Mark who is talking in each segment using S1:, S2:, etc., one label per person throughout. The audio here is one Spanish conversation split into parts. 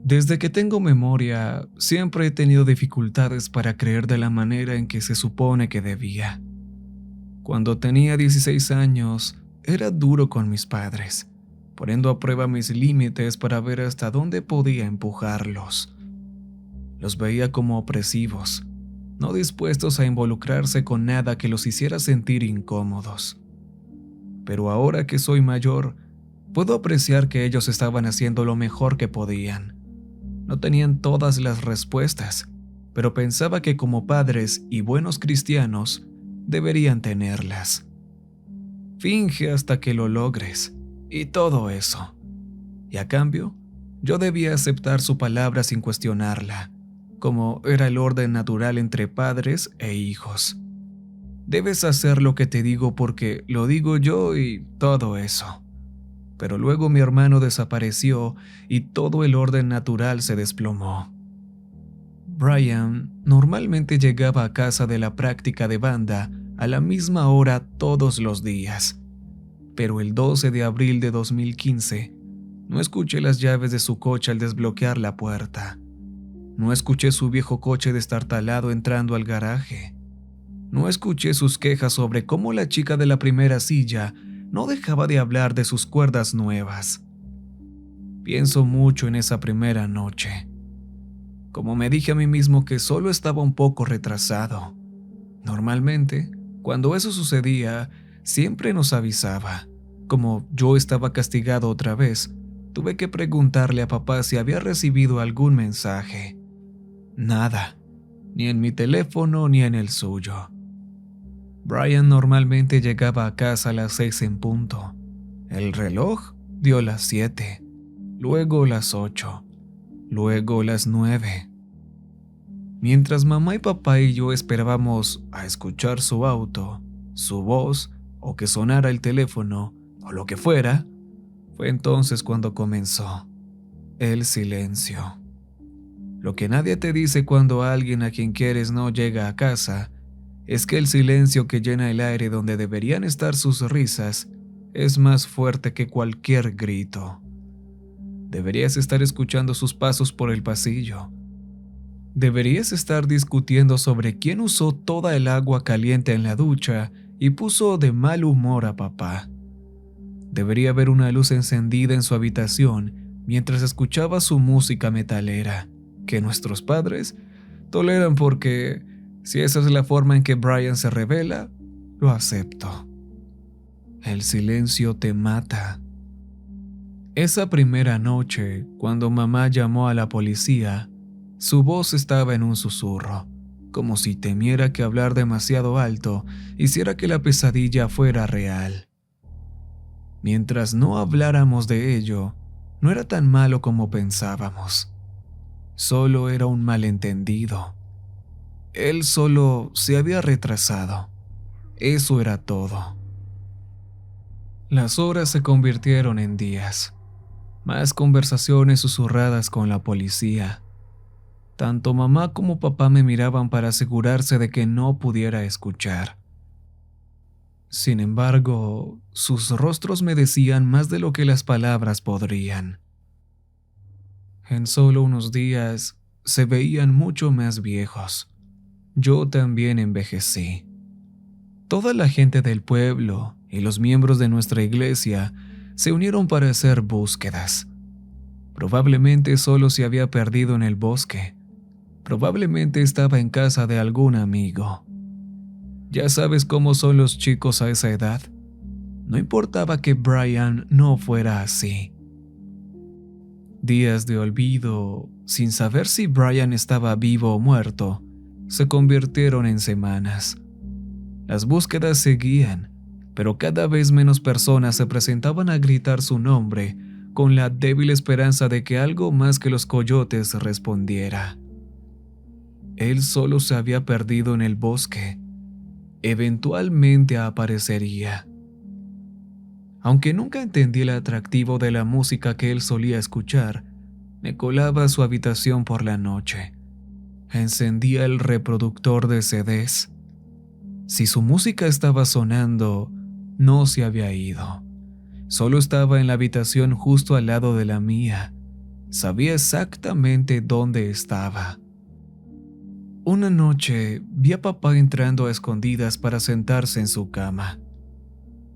S1: Desde que tengo memoria, siempre he tenido dificultades para creer de la manera en que se supone que debía. Cuando tenía 16 años, era duro con mis padres, poniendo a prueba mis límites para ver hasta dónde podía empujarlos. Los veía como opresivos, no dispuestos a involucrarse con nada que los hiciera sentir incómodos. Pero ahora que soy mayor, puedo apreciar que ellos estaban haciendo lo mejor que podían. No tenían todas las respuestas, pero pensaba que como padres y buenos cristianos deberían tenerlas. Finge hasta que lo logres, y todo eso. Y a cambio, yo debía aceptar su palabra sin cuestionarla, como era el orden natural entre padres e hijos. Debes hacer lo que te digo porque lo digo yo y todo eso. Pero luego mi hermano desapareció y todo el orden natural se desplomó. Brian normalmente llegaba a casa de la práctica de banda a la misma hora todos los días, pero el 12 de abril de 2015 no escuché las llaves de su coche al desbloquear la puerta. No escuché su viejo coche destartalado entrando al garaje. No escuché sus quejas sobre cómo la chica de la primera silla no dejaba de hablar de sus cuerdas nuevas. Pienso mucho en esa primera noche. Como me dije a mí mismo que solo estaba un poco retrasado. Normalmente, cuando eso sucedía, siempre nos avisaba. Como yo estaba castigado otra vez, tuve que preguntarle a papá si había recibido algún mensaje. Nada, ni en mi teléfono ni en el suyo. Brian normalmente llegaba a casa a las 6 en punto. El reloj dio las 7, luego las 8, luego las 9. Mientras mamá y papá y yo esperábamos a escuchar su auto, su voz o que sonara el teléfono o lo que fuera, fue entonces cuando comenzó el silencio. Lo que nadie te dice cuando alguien a quien quieres no llega a casa es que el silencio que llena el aire donde deberían estar sus risas es más fuerte que cualquier grito. Deberías estar escuchando sus pasos por el pasillo. Deberías estar discutiendo sobre quién usó toda el agua caliente en la ducha y puso de mal humor a papá. Debería haber una luz encendida en su habitación mientras escuchaba su música metalera, que nuestros padres toleran porque, si esa es la forma en que Brian se revela, lo acepto. El silencio te mata. Esa primera noche, cuando mamá llamó a la policía, su voz estaba en un susurro, como si temiera que hablar demasiado alto hiciera que la pesadilla fuera real. Mientras no habláramos de ello, no era tan malo como pensábamos. Solo era un malentendido. Él solo se había retrasado. Eso era todo. Las horas se convirtieron en días. Más conversaciones susurradas con la policía. Tanto mamá como papá me miraban para asegurarse de que no pudiera escuchar. Sin embargo, sus rostros me decían más de lo que las palabras podrían. En solo unos días, se veían mucho más viejos. Yo también envejecí. Toda la gente del pueblo y los miembros de nuestra iglesia se unieron para hacer búsquedas. Probablemente solo se había perdido en el bosque. Probablemente estaba en casa de algún amigo. Ya sabes cómo son los chicos a esa edad. No importaba que Brian no fuera así. Días de olvido, sin saber si Brian estaba vivo o muerto, se convirtieron en semanas. Las búsquedas seguían, pero cada vez menos personas se presentaban a gritar su nombre con la débil esperanza de que algo más que los coyotes respondiera. Él solo se había perdido en el bosque. Eventualmente aparecería. Aunque nunca entendí el atractivo de la música que él solía escuchar, me colaba a su habitación por la noche. Encendía el reproductor de CDs. Si su música estaba sonando, no se había ido. Solo estaba en la habitación justo al lado de la mía. Sabía exactamente dónde estaba. Una noche vi a papá entrando a escondidas para sentarse en su cama.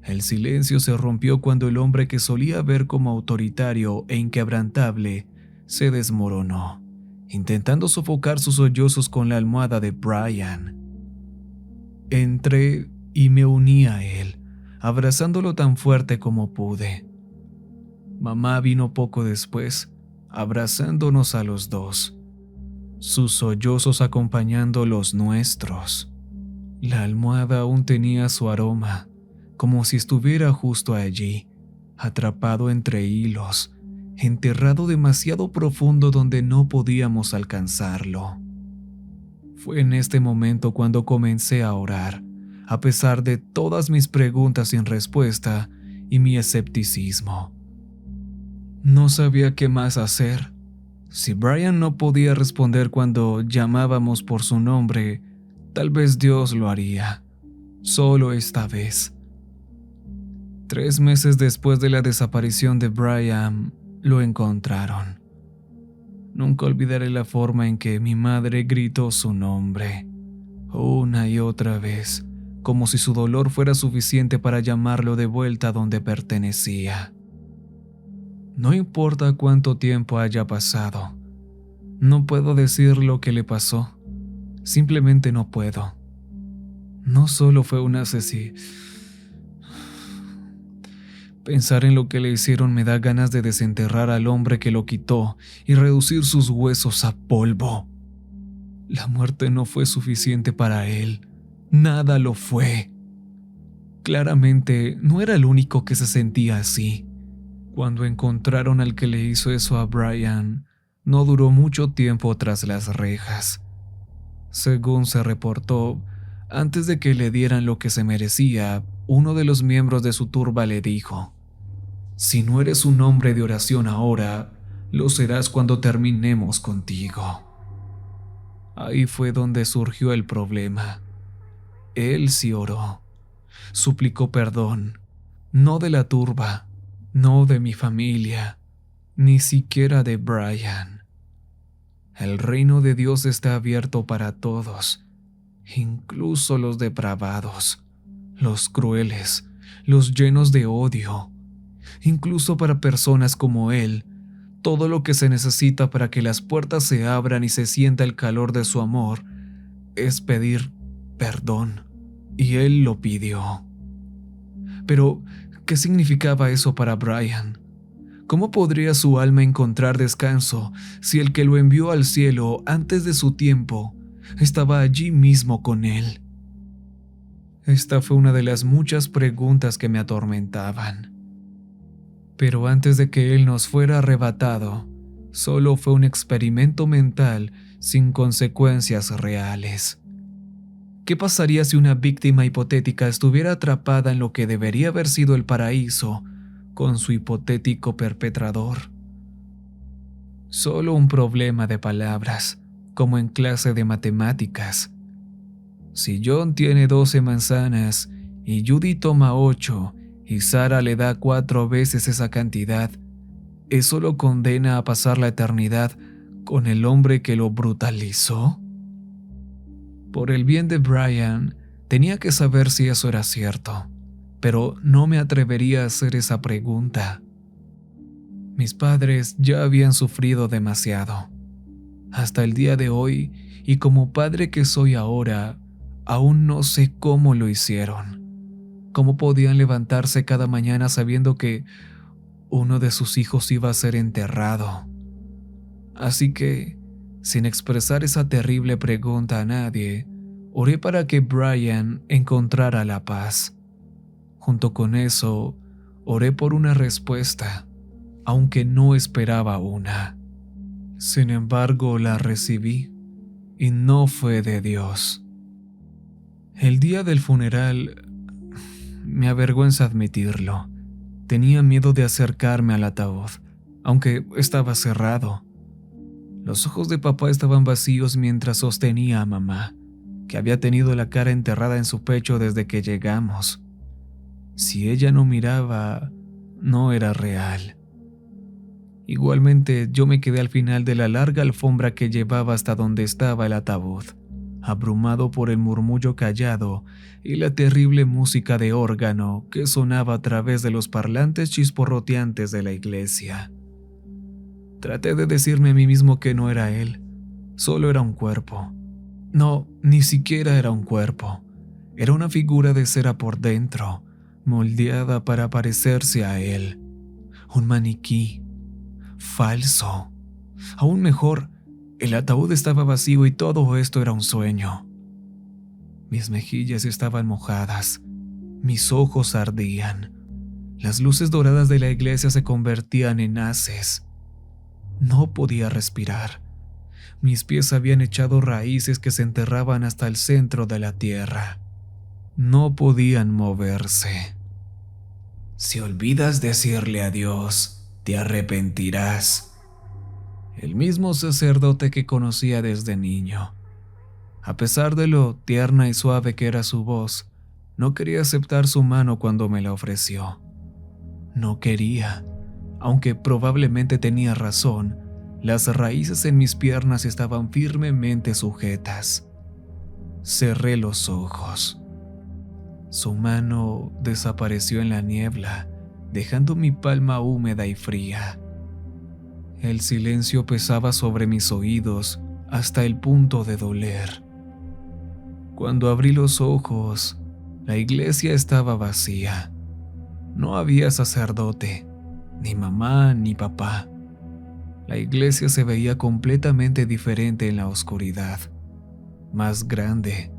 S1: El silencio se rompió cuando el hombre que solía ver como autoritario e inquebrantable se desmoronó, intentando sofocar sus sollozos con la almohada de Brian. Entré y me uní a él, abrazándolo tan fuerte como pude. Mamá vino poco después, abrazándonos a los dos, sus sollozos acompañando los nuestros. La almohada aún tenía su aroma, como si estuviera justo allí, atrapado entre hilos, enterrado demasiado profundo donde no podíamos alcanzarlo. Fue en este momento cuando comencé a orar, a pesar de todas mis preguntas sin respuesta y mi escepticismo. No sabía qué más hacer. Si Brian no podía responder cuando llamábamos por su nombre, tal vez Dios lo haría, solo esta vez. 3 meses después de la desaparición de Brian, lo encontraron. Nunca olvidaré la forma en que mi madre gritó su nombre, una y otra vez, como si su dolor fuera suficiente para llamarlo de vuelta a donde pertenecía. No importa cuánto tiempo haya pasado, no puedo decir lo que le pasó, simplemente no puedo. No solo fue un asesino. Pensar en lo que le hicieron me da ganas de desenterrar al hombre que lo quitó y reducir sus huesos a polvo. La muerte no fue suficiente para él, nada lo fue. Claramente no era el único que se sentía así. Cuando encontraron al que le hizo eso a Brian, no duró mucho tiempo tras las rejas. Según se reportó, antes de que le dieran lo que se merecía, uno de los miembros de su turba le dijo: «Si no eres un hombre de oración ahora, lo serás cuando terminemos contigo». Ahí fue donde surgió el problema. Él sí oró, suplicó perdón, no de la turba, no de mi familia, ni siquiera de Brian. El reino de Dios está abierto para todos, incluso los depravados, los crueles, los llenos de odio, incluso para personas como él. Todo lo que se necesita para que las puertas se abran y se sienta el calor de su amor es pedir perdón, y él lo pidió. Pero, ¿qué significaba eso para Brian? ¿Cómo podría su alma encontrar descanso si el que lo envió al cielo antes de su tiempo estaba allí mismo con él? Esta fue una de las muchas preguntas que me atormentaban. Pero antes de que él nos fuera arrebatado, solo fue un experimento mental sin consecuencias reales. ¿Qué pasaría si una víctima hipotética estuviera atrapada en lo que debería haber sido el paraíso con su hipotético perpetrador? Solo un problema de palabras, como en clase de matemáticas. Si John tiene 12 manzanas y Judy toma 8 y Sara le da 4 veces esa cantidad, ¿eso lo condena a pasar la eternidad con el hombre que lo brutalizó? Por el bien de Brian, tenía que saber si eso era cierto, pero no me atrevería a hacer esa pregunta. Mis padres ya habían sufrido demasiado. Hasta el día de hoy, y como padre que soy ahora, aún no sé cómo lo hicieron. ¿Cómo podían levantarse cada mañana sabiendo que uno de sus hijos iba a ser enterrado? Así que, sin expresar esa terrible pregunta a nadie, oré para que Brian encontrara la paz. Junto con eso, oré por una respuesta, aunque no esperaba una. Sin embargo, la recibí, y no fue de Dios. El día del funeral, me avergüenza admitirlo, tenía miedo de acercarme al ataúd, aunque estaba cerrado. Los ojos de papá estaban vacíos mientras sostenía a mamá, que había tenido la cara enterrada en su pecho desde que llegamos. Si ella no miraba, no era real. Igualmente, yo me quedé al final de la larga alfombra que llevaba hasta donde estaba el ataúd, abrumado por el murmullo callado y la terrible música de órgano que sonaba a través de los parlantes chisporroteantes de la iglesia. Traté de decirme a mí mismo que no era él, solo era un cuerpo. No, ni siquiera era un cuerpo. Era una figura de cera por dentro, moldeada para parecerse a él. Un maniquí. Falso. Aún mejor, el ataúd estaba vacío y todo esto era un sueño. Mis mejillas estaban mojadas, mis ojos ardían, las luces doradas de la iglesia se convertían en haces. No podía respirar. Mis pies habían echado raíces que se enterraban hasta el centro de la tierra. No podían moverse. Si olvidas decirle adiós, te arrepentirás. El mismo sacerdote que conocía desde niño. A pesar de lo tierna y suave que era su voz, no quería aceptar su mano cuando me la ofreció. No quería, aunque probablemente tenía razón, las raíces en mis piernas estaban firmemente sujetas. Cerré los ojos. Su mano desapareció en la niebla, dejando mi palma húmeda y fría. El silencio pesaba sobre mis oídos hasta el punto de doler. Cuando abrí los ojos, la iglesia estaba vacía. No había sacerdote, ni mamá ni papá. La iglesia se veía completamente diferente en la oscuridad, más grande,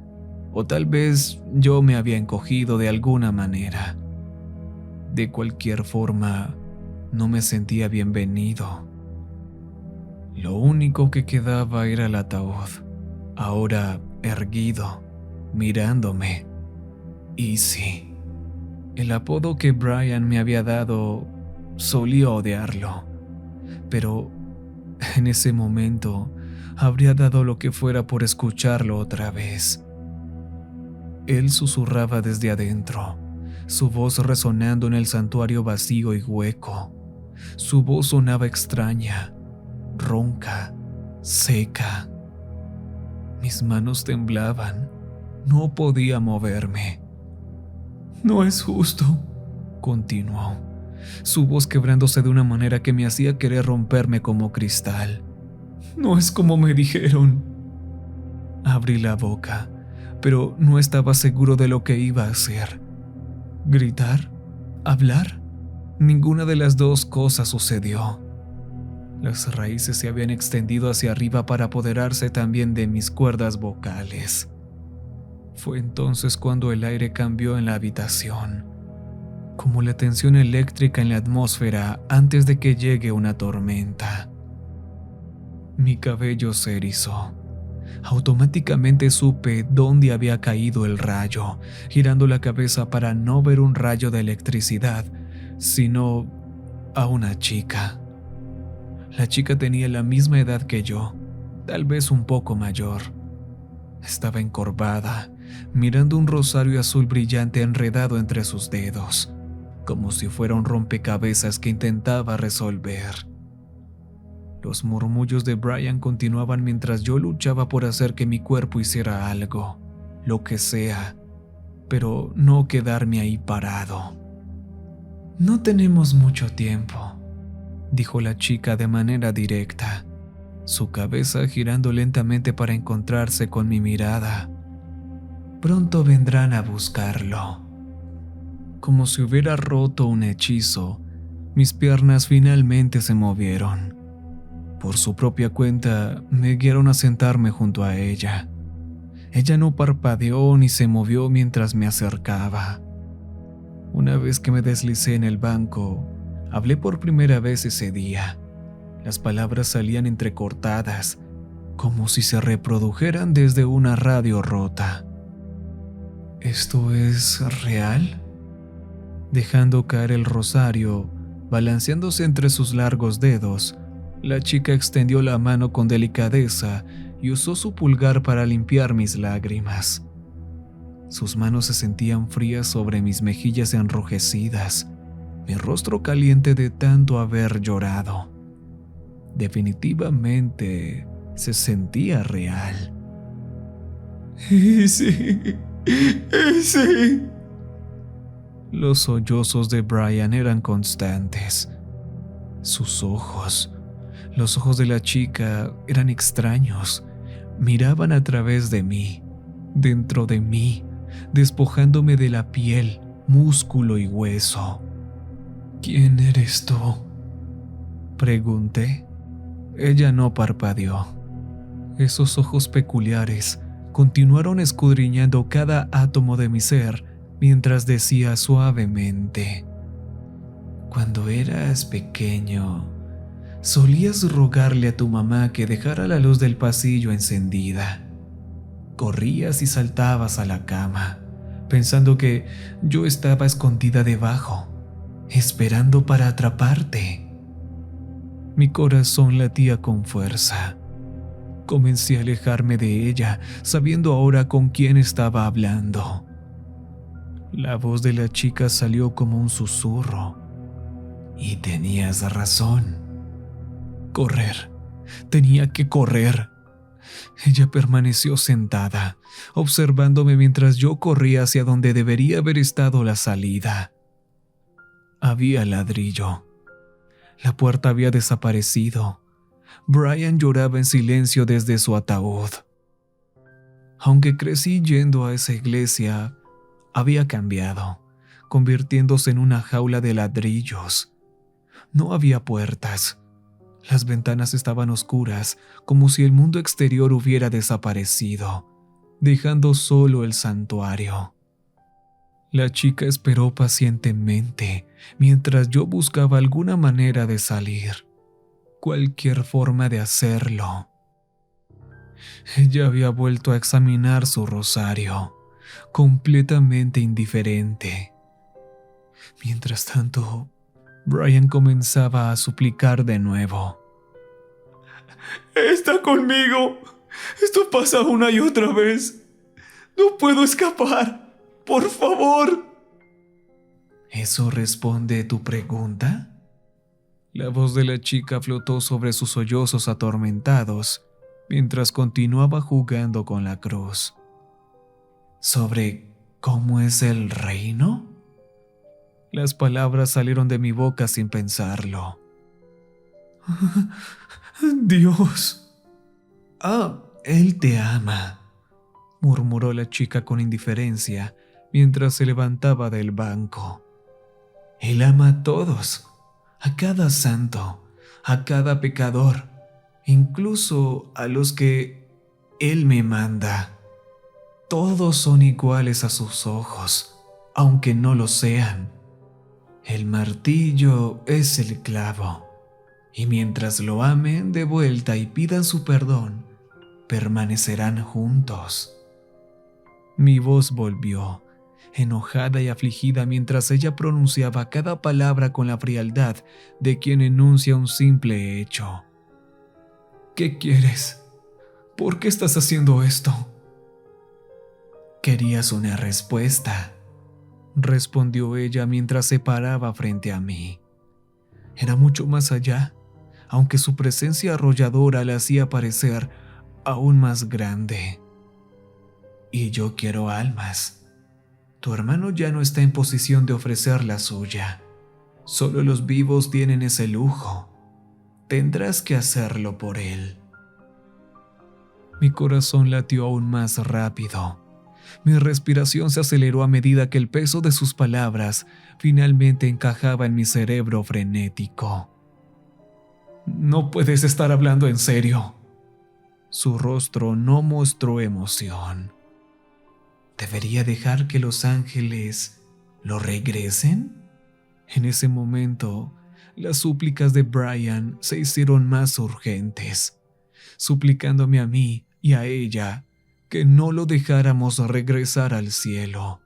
S1: o tal vez yo me había encogido de alguna manera. De cualquier forma, no me sentía bienvenido. Lo único que quedaba era el ataúd, ahora erguido, mirándome. Y sí, el apodo que Brian me había dado, solía odiarlo, pero en ese momento habría dado lo que fuera por escucharlo otra vez. Él susurraba desde adentro, su voz resonando en el santuario vacío y hueco. Su voz sonaba extraña, ronca, seca. Mis manos temblaban, no podía moverme. «No es justo», continuó, su voz quebrándose de una manera que me hacía querer romperme como cristal. «No es como me dijeron». Abrí la boca, pero no estaba seguro de lo que iba a hacer. ¿Gritar? ¿Hablar? Ninguna de las dos cosas sucedió. Las raíces se habían extendido hacia arriba para apoderarse también de mis cuerdas vocales. Fue entonces cuando el aire cambió en la habitación, como la tensión eléctrica en la atmósfera antes de que llegue una tormenta. Mi cabello se erizó. Automáticamente supe dónde había caído el rayo, girando la cabeza para no ver un rayo de electricidad, sino a una chica. La chica tenía la misma edad que yo, tal vez un poco mayor. Estaba encorvada, mirando un rosario azul brillante enredado entre sus dedos, como si fuera un rompecabezas que intentaba resolver. Los murmullos de Brian continuaban mientras yo luchaba por hacer que mi cuerpo hiciera algo, lo que sea, pero no quedarme ahí parado. «No tenemos mucho tiempo», dijo la chica de manera directa, su cabeza girando lentamente para encontrarse con mi mirada. «Pronto vendrán a buscarlo». Como si hubiera roto un hechizo, mis piernas finalmente se movieron. Por su propia cuenta, me guiaron a sentarme junto a ella. Ella no parpadeó ni se movió mientras me acercaba. Una vez que me deslicé en el banco, hablé por primera vez ese día. Las palabras salían entrecortadas, como si se reprodujeran desde una radio rota. «¿Esto es real?». Dejando caer el rosario, balanceándose entre sus largos dedos, la chica extendió la mano con delicadeza y usó su pulgar para limpiar mis lágrimas. Sus manos se sentían frías sobre mis mejillas enrojecidas, mi rostro caliente de tanto haber llorado. Definitivamente se sentía real. Sí. Los sollozos de Brian eran constantes. Sus ojos, los ojos de la chica, eran extraños. Miraban a través de mí, dentro de mí, despojándome de la piel, músculo y hueso. ¿Quién eres tú?, pregunté. Ella no parpadeó. Esos ojos peculiares continuaron escudriñando cada átomo de mi ser mientras decía suavemente: cuando eras pequeño, solías rogarle a tu mamá que dejara la luz del pasillo encendida. Corrías y saltabas a la cama, pensando que yo estaba escondida debajo, esperando para atraparte. Mi corazón latía con fuerza. Comencé a alejarme de ella, sabiendo ahora con quién estaba hablando. La voz de la chica salió como un susurro. Y tenías razón. Correr. Tenía que correr. Ella permaneció sentada, observándome mientras yo corría hacia donde debería haber estado la salida. Había ladrillo. La puerta había desaparecido. Brian lloraba en silencio desde su ataúd. Aunque crecí yendo a esa iglesia, había cambiado, convirtiéndose en una jaula de ladrillos. No había puertas. Las ventanas estaban oscuras, como si el mundo exterior hubiera desaparecido, dejando solo el santuario. La chica esperó pacientemente mientras yo buscaba alguna manera de salir, cualquier forma de hacerlo. Ella había vuelto a examinar su rosario, completamente indiferente. Mientras tanto, Brian comenzaba a suplicar de nuevo. «Está conmigo. Esto pasa una y otra vez. No puedo escapar. Por favor». ¿Eso responde tu pregunta? La voz de la chica flotó sobre sus sollozos atormentados mientras continuaba jugando con la cruz. ¿Sobre cómo es el reino? Las palabras salieron de mi boca sin pensarlo. Dios. Él te ama, murmuró la chica con indiferencia mientras se levantaba del banco. Él ama a todos, a cada santo, a cada pecador, incluso a los que Él me manda. Todos son iguales a sus ojos, aunque no lo sean. El martillo es el clavo, y mientras lo amen de vuelta y pidan su perdón, permanecerán juntos. Mi voz volvió, enojada y afligida mientras ella pronunciaba cada palabra con la frialdad de quien enuncia un simple hecho. ¿Qué quieres? ¿Por qué estás haciendo esto? Querías una respuesta, respondió ella mientras se paraba frente a mí. Era mucho más allá, aunque su presencia arrolladora la hacía parecer aún más grande. Y yo quiero almas. Tu hermano ya no está en posición de ofrecer la suya. Solo los vivos tienen ese lujo. Tendrás que hacerlo por él. Mi corazón latió aún más rápido. Mi respiración se aceleró a medida que el peso de sus palabras finalmente encajaba en mi cerebro frenético. No puedes estar hablando en serio. Su rostro no mostró emoción. ¿Debería dejar que los ángeles lo regresen? En ese momento, las súplicas de Brian se hicieron más urgentes, suplicándome a mí y a ella que no lo dejáramos regresar al cielo,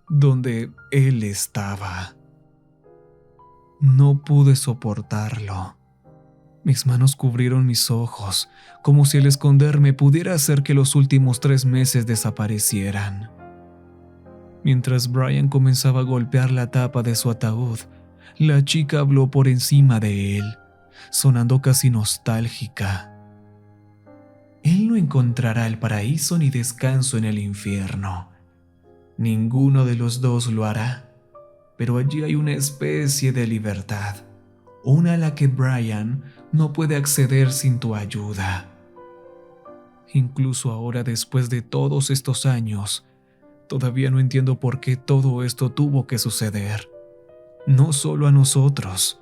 S1: donde él estaba. No pude soportarlo. Mis manos cubrieron mis ojos, como si el esconderme pudiera hacer que los últimos 3 meses desaparecieran. Mientras Brian comenzaba a golpear la tapa de su ataúd, la chica habló por encima de él, sonando casi nostálgica. Él no encontrará el paraíso ni descanso en el infierno. Ninguno de los dos lo hará, pero allí hay una especie de libertad, una a la que Brian no puede acceder sin tu ayuda. Incluso ahora, después de todos estos años, todavía no entiendo por qué todo esto tuvo que suceder. No solo a nosotros,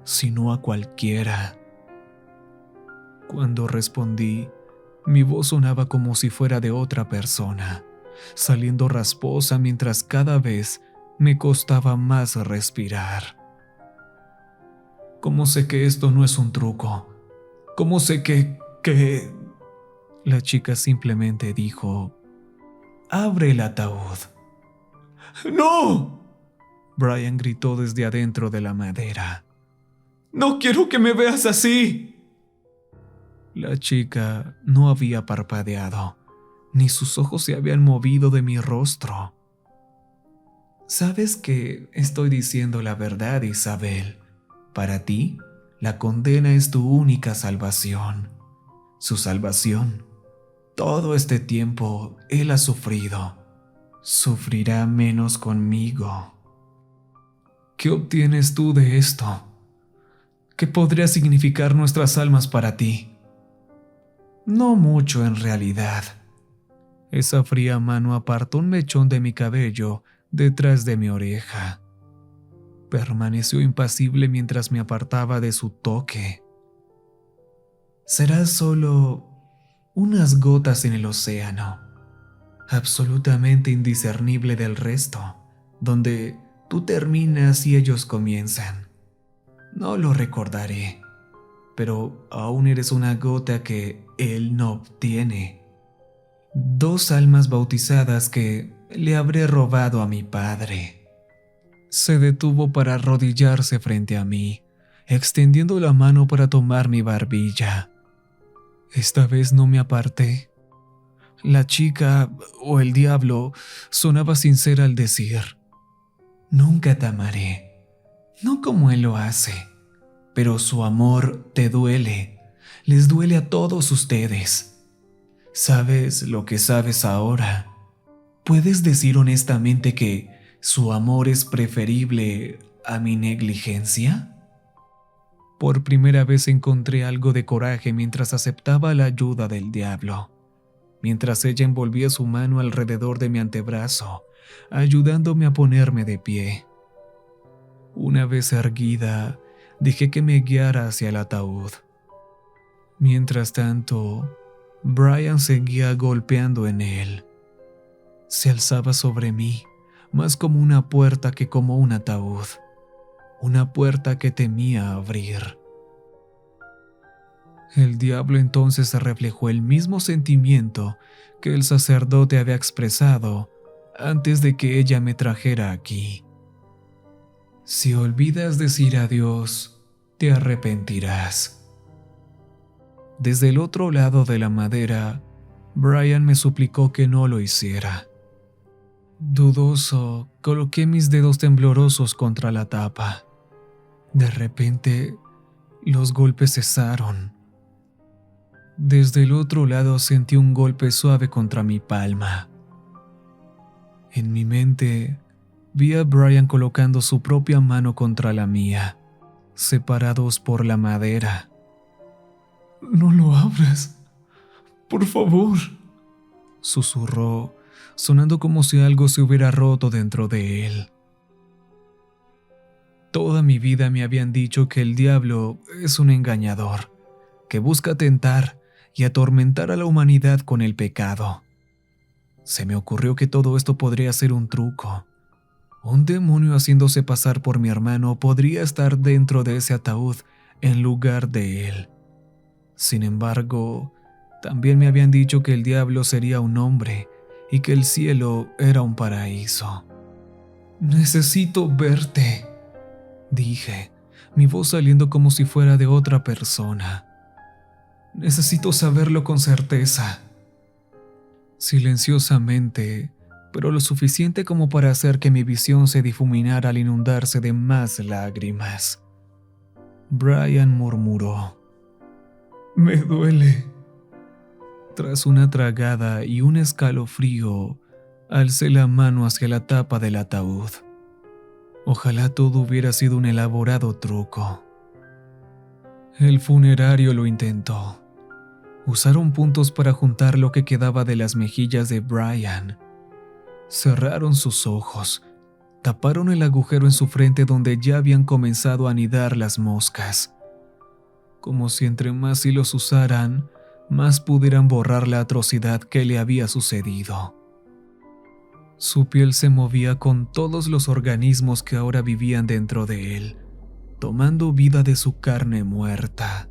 S1: sino a cualquiera. Cuando respondí, mi voz sonaba como si fuera de otra persona, saliendo rasposa mientras cada vez me costaba más respirar. ¿Cómo sé que esto no es un truco? ¿Cómo sé que...? La chica simplemente dijo, «Abre el ataúd». ¡No!, Brian gritó desde adentro de la madera. «¡No quiero que me veas así!». La chica no había parpadeado, ni sus ojos se habían movido de mi rostro. «Sabes que estoy diciendo la verdad, Isabel. Para ti, la condena es tu única salvación. Su salvación. Todo este tiempo él ha sufrido. Sufrirá menos conmigo». ¿Qué obtienes tú de esto? ¿Qué podría significar nuestras almas para ti? No mucho en realidad. Esa fría mano apartó un mechón de mi cabello detrás de mi oreja. Permaneció impasible mientras me apartaba de su toque. Será solo unas gotas en el océano, absolutamente indiscernible del resto, donde tú terminas y ellos comienzan. No lo recordaré, pero aún eres una gota que él no obtiene. 2 almas bautizadas que le habré robado a mi padre. Se detuvo para arrodillarse frente a mí, extendiendo la mano para tomar mi barbilla. Esta vez no me aparté. La chica, o el diablo, sonaba sincera al decir, «Nunca te amaré, no como él lo hace, pero su amor te duele, les duele a todos ustedes. ¿Sabes lo que sabes ahora? ¿Puedes decir honestamente que su amor es preferible a mi negligencia?» Por primera vez encontré algo de coraje mientras aceptaba la ayuda del diablo, mientras ella envolvía su mano alrededor de mi antebrazo, ayudándome a ponerme de pie. Una vez erguida, dejé que me guiara hacia el ataúd. Mientras tanto, Brian seguía golpeando en él. Se alzaba sobre mí, más como una puerta que como un ataúd. Una puerta que temía abrir. El diablo entonces reflejó el mismo sentimiento que el sacerdote había expresado antes de que ella me trajera aquí. Si olvidas decir adiós, te arrepentirás. Desde el otro lado de la madera, Brian me suplicó que no lo hiciera. Dudoso, coloqué mis dedos temblorosos contra la tapa. De repente, los golpes cesaron. Desde el otro lado sentí un golpe suave contra mi palma. En mi mente, vi a Brian colocando su propia mano contra la mía, separados por la madera. «No lo abras, por favor», susurró, sonando como si algo se hubiera roto dentro de él. Toda mi vida me habían dicho que el diablo es un engañador, que busca tentar y atormentar a la humanidad con el pecado. Se me ocurrió que todo esto podría ser un truco. Un demonio haciéndose pasar por mi hermano podría estar dentro de ese ataúd en lugar de él. Sin embargo, también me habían dicho que el diablo sería un hombre y que el cielo era un paraíso. «Necesito verte», dije, mi voz saliendo como si fuera de otra persona. «Necesito saberlo con certeza». Silenciosamente, pero lo suficiente como para hacer que mi visión se difuminara al inundarse de más lágrimas. Brian murmuró. Me duele. Tras una tragada y un escalofrío, alcé la mano hacia la tapa del ataúd. Ojalá todo hubiera sido un elaborado truco. El funerario lo intentó. Usaron puntos para juntar lo que quedaba de las mejillas de Brian. Cerraron sus ojos, taparon el agujero en su frente donde ya habían comenzado a anidar las moscas. Como si entre más hilos usaran, más pudieran borrar la atrocidad que le había sucedido. Su piel se movía con todos los organismos que ahora vivían dentro de él, tomando vida de su carne muerta.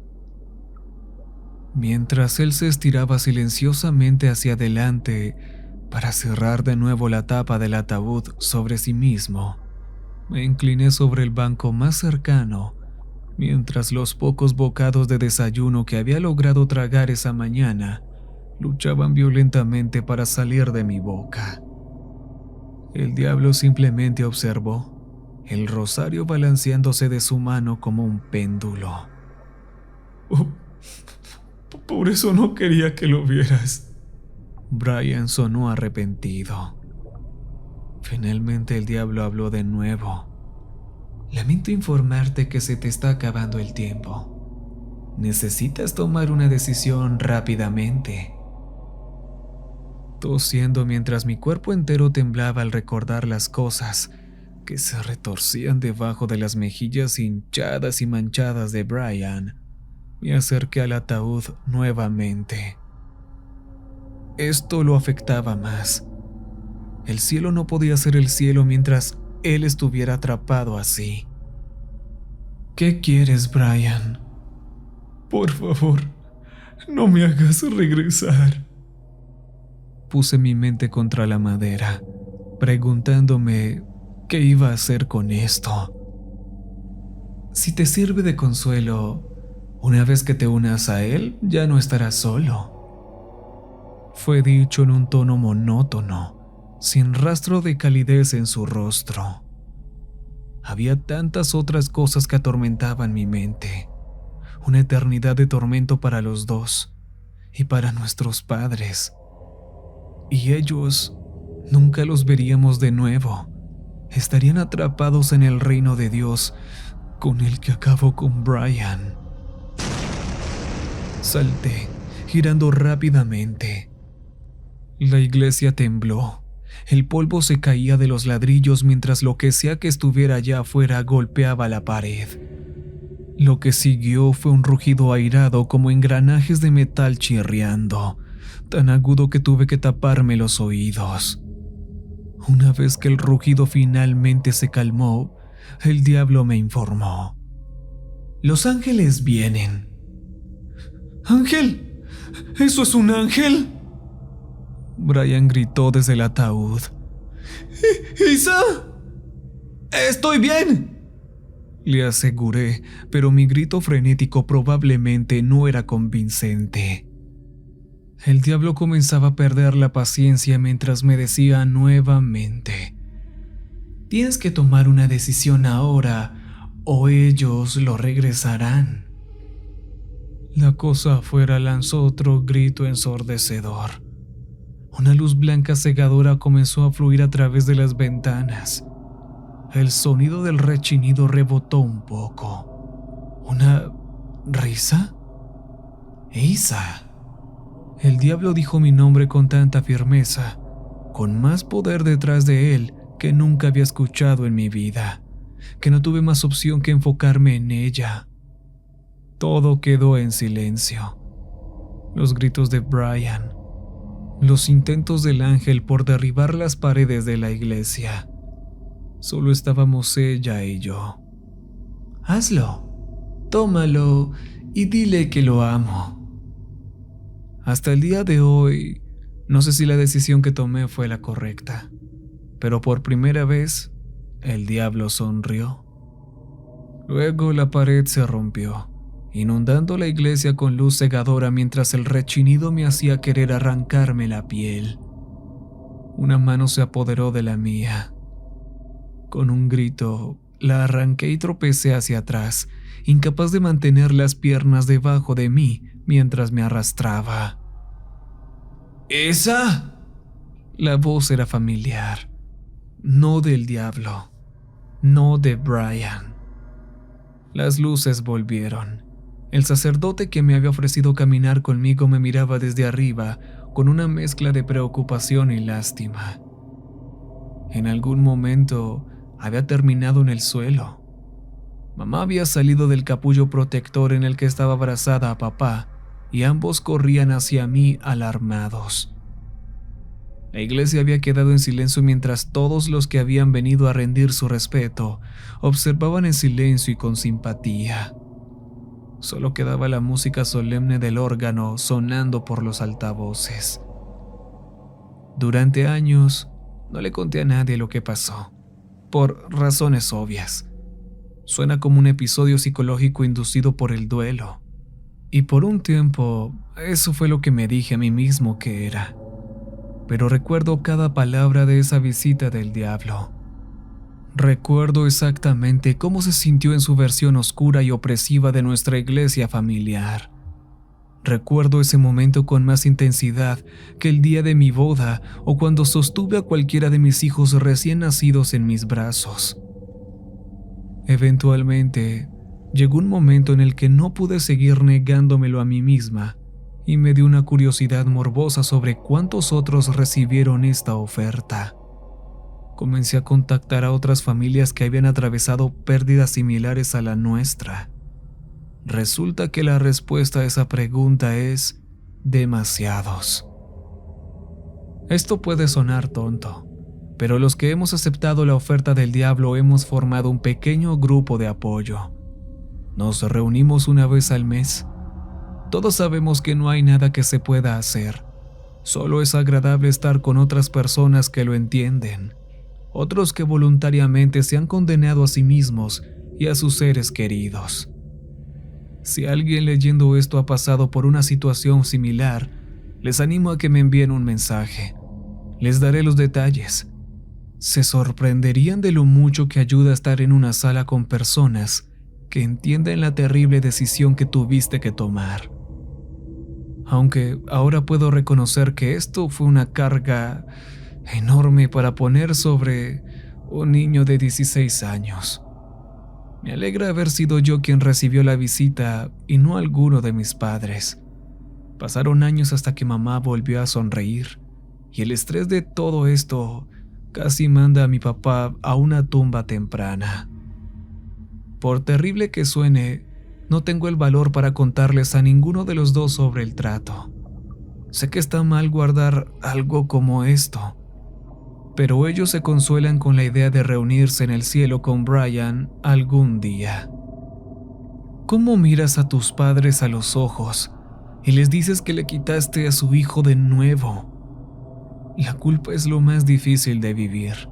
S1: Mientras él se estiraba silenciosamente hacia adelante para cerrar de nuevo la tapa del ataúd sobre sí mismo, me incliné sobre el banco más cercano, mientras los pocos bocados de desayuno que había logrado tragar esa mañana luchaban violentamente para salir de mi boca. El diablo simplemente observó, el rosario balanceándose de su mano como un péndulo. Oh, por eso no quería que lo vieras. Brian sonó arrepentido. Finalmente el diablo habló de nuevo. Lamento informarte que se te está acabando el tiempo. Necesitas tomar una decisión rápidamente. Tosiendo mientras mi cuerpo entero temblaba al recordar las cosas que se retorcían debajo de las mejillas hinchadas y manchadas de Brian, me acerqué al ataúd nuevamente. Esto lo afectaba más. El cielo no podía ser el cielo mientras él estuviera atrapado así. ¿Qué quieres, Brian? Por favor, no me hagas regresar. Puse mi mente contra la madera, preguntándome qué iba a hacer con esto. Si te sirve de consuelo, una vez que te unas a él, ya no estarás solo. Fue dicho en un tono monótono, sin rastro de calidez en su rostro. Había tantas otras cosas que atormentaban mi mente. Una eternidad de tormento para los dos y para nuestros padres. Y ellos nunca los veríamos de nuevo. Estarían atrapados en el reino de Dios con el que acabó con Brian. Salté, girando rápidamente. La iglesia tembló. El polvo se caía de los ladrillos mientras lo que sea que estuviera allá afuera golpeaba la pared. Lo que siguió fue un rugido airado como engranajes de metal chirriando, tan agudo que tuve que taparme los oídos. Una vez que el rugido finalmente se calmó, el diablo me informó. Los ángeles vienen. ¿Ángel? ¿Eso es un ángel? Brian gritó desde el ataúd. ¡Isa! ¡Estoy bien!, le aseguré, pero mi grito frenético probablemente no era convincente. El diablo comenzaba a perder la paciencia mientras me decía nuevamente: tienes que tomar una decisión ahora o ellos lo regresarán. La cosa afuera lanzó otro grito ensordecedor. Una luz blanca cegadora comenzó a fluir a través de las ventanas. El sonido del rechinido rebotó un poco. ¿Una risa? ¡Isa! El diablo dijo mi nombre con tanta firmeza, con más poder detrás de él que nunca había escuchado en mi vida, que no tuve más opción que enfocarme en ella. Todo quedó en silencio. Los gritos de Brian, los intentos del ángel por derribar las paredes de la iglesia. Solo estábamos ella y yo. Hazlo, tómalo y dile que lo amo. Hasta el día de hoy, no sé si la decisión que tomé fue la correcta, pero por primera vez, el diablo sonrió. Luego la pared se rompió, inundando la iglesia con luz cegadora mientras el rechinido me hacía querer arrancarme la piel. Una mano se apoderó de la mía. Con un grito, la arranqué y tropecé hacia atrás, incapaz de mantener las piernas debajo de mí mientras me arrastraba. ¿Esa? La voz era familiar, no del diablo, no de Brian. Las luces volvieron. El sacerdote que me había ofrecido caminar conmigo me miraba desde arriba con una mezcla de preocupación y lástima. En algún momento había terminado en el suelo. Mamá había salido del capullo protector en el que estaba abrazada a papá y ambos corrían hacia mí alarmados. La iglesia había quedado en silencio mientras todos los que habían venido a rendir su respeto observaban en silencio y con simpatía. Solo quedaba la música solemne del órgano sonando por los altavoces. Durante años no le conté a nadie lo que pasó, por razones obvias. Suena como un episodio psicológico inducido por el duelo. Y por un tiempo, eso fue lo que me dije a mí mismo que era. Pero recuerdo cada palabra de esa visita del diablo. Recuerdo exactamente cómo se sintió en su versión oscura y opresiva de nuestra iglesia familiar. Recuerdo ese momento con más intensidad que el día de mi boda o cuando sostuve a cualquiera de mis hijos recién nacidos en mis brazos. Eventualmente, llegó un momento en el que no pude seguir negándomelo a mí misma y me dio una curiosidad morbosa sobre cuántos otros recibieron esta oferta. Comencé a contactar a otras familias que habían atravesado pérdidas similares a la nuestra. Resulta que la respuesta a esa pregunta es demasiados. Esto puede sonar tonto, pero los que hemos aceptado la oferta del diablo hemos formado un pequeño grupo de apoyo. Nos reunimos una vez al mes. Todos sabemos que no hay nada que se pueda hacer. Solo es agradable estar con otras personas que lo entienden. Otros que voluntariamente se han condenado a sí mismos y a sus seres queridos. Si alguien leyendo esto ha pasado por una situación similar, les animo a que me envíen un mensaje. Les daré los detalles. Se sorprenderían de lo mucho que ayuda a estar en una sala con personas que entienden la terrible decisión que tuviste que tomar. Aunque ahora puedo reconocer que esto fue una carga enorme para poner sobre un niño de 16 años. Me alegra haber sido yo quien recibió la visita y no alguno de mis padres. Pasaron años hasta que mamá volvió a sonreír, y el estrés de todo esto casi manda a mi papá a una tumba temprana. Por terrible que suene, no tengo el valor para contarles a ninguno de los dos sobre el trato. Sé que está mal guardar algo como esto, pero ellos se consuelan con la idea de reunirse en el cielo con Brian algún día. ¿Cómo miras a tus padres a los ojos y les dices que le quitaste a su hijo de nuevo? La culpa es lo más difícil de vivir.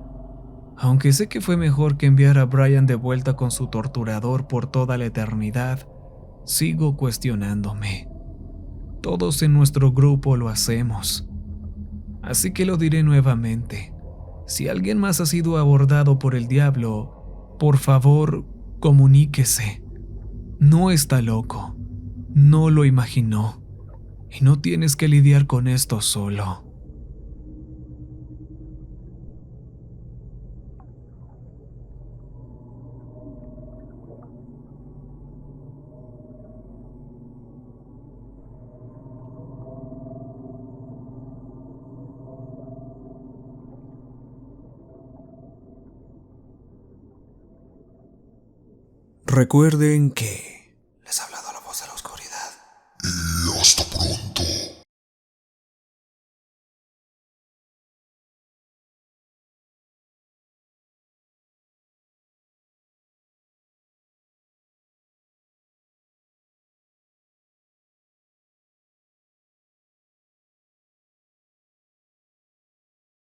S1: Aunque sé que fue mejor que enviar a Brian de vuelta con su torturador por toda la eternidad, sigo cuestionándome. Todos en nuestro grupo lo hacemos. Así que lo diré nuevamente. Si alguien más ha sido abordado por el diablo, por favor, comuníquese. No está loco, no lo imaginó, y no tienes que lidiar con esto solo.
S2: Recuerden que